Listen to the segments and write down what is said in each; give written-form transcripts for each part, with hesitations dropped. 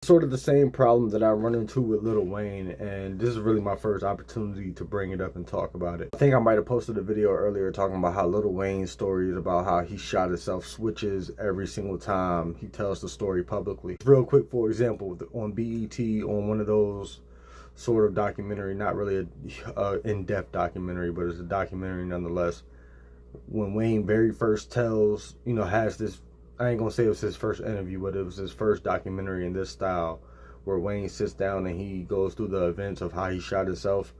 sort of the same problem that I run into with Lil Wayne, and this is really my first opportunity to bring it up and talk about it. I think I might have posted a video earlier talking about how Lil Wayne's story is about how he shot himself switches every single time he tells the story publicly. Real quick, for example, on BET, on one of those sort of documentary, not really a in-depth documentary, but it's a documentary nonetheless, when Wayne very first tells, has this, I ain't gonna say it was his first interview, but it was his first documentary in this style, where Wayne sits down and he goes through the events of how he shot himself.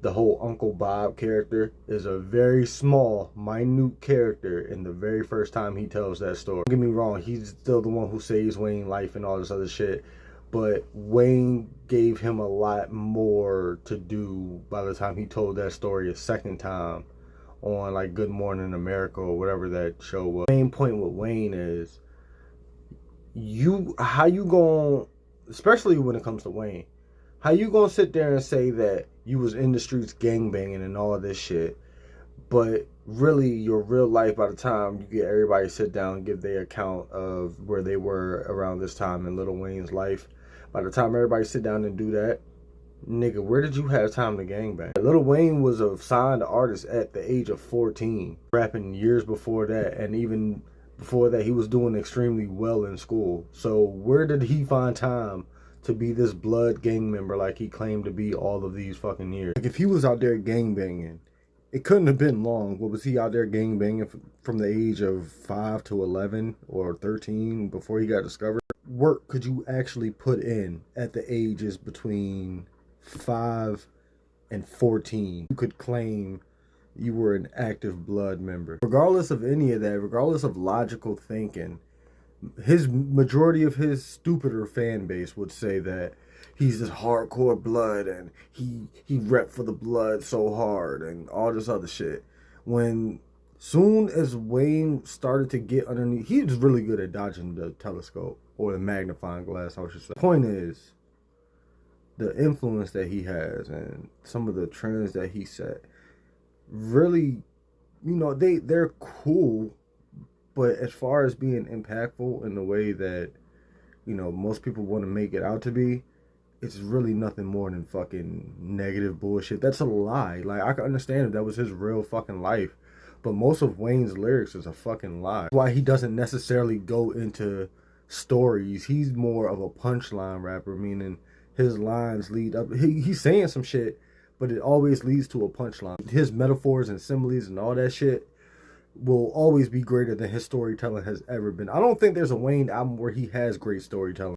The whole Uncle Bob character is a very small, minute character in the very first time he tells that story. Don't get me wrong, he's still the one who saves Wayne's life and all this other shit, but Wayne gave him a lot more to do by the time he told that story a second time on like Good Morning America or whatever that show was. The main point with Wayne is how you going, especially when it comes to Wayne, how you gonna sit there and say that you was in the streets gangbanging and all of this shit, but really your real life, by the time you get everybody sit down and give their account of where they were around this time in Lil Wayne's life, by the time everybody sit down and do that, nigga, where did you have time to gangbang? Lil Wayne was a signed artist at the age of 14, rapping years before that, and even before that he was doing extremely well in school. So where did he find time to be this blood gang member like he claimed to be all of these fucking years? Like, if he was out there gangbanging, it couldn't have been long. What was he out there gangbanging from the age of 5 to 11 or 13 before he got discovered? Work could you actually put in at the ages between 5 and 14 you could claim you were an active blood member? Regardless of any of that, regardless of logical thinking, his majority of his stupider fan base would say that he's this hardcore blood and he rep for the blood so hard and all this other shit. When soon as Wayne started to get underneath, he was really good at dodging the telescope or the magnifying glass, I should say. The point is, the influence that he has and some of the trends that he set really, they're cool, but as far as being impactful in the way that, most people want to make it out to be, it's really nothing more than fucking negative bullshit. That's a lie. Like, I can understand if that was his real fucking life, but most of Wayne's lyrics is a fucking lie. That's why he doesn't necessarily go into stories. He's more of a punchline rapper, meaning his lines lead up. He's saying some shit, but it always leads to a punchline. His metaphors and similes and all that shit will always be greater than his storytelling has ever been. I don't think there's a Wayne album where he has great storytelling.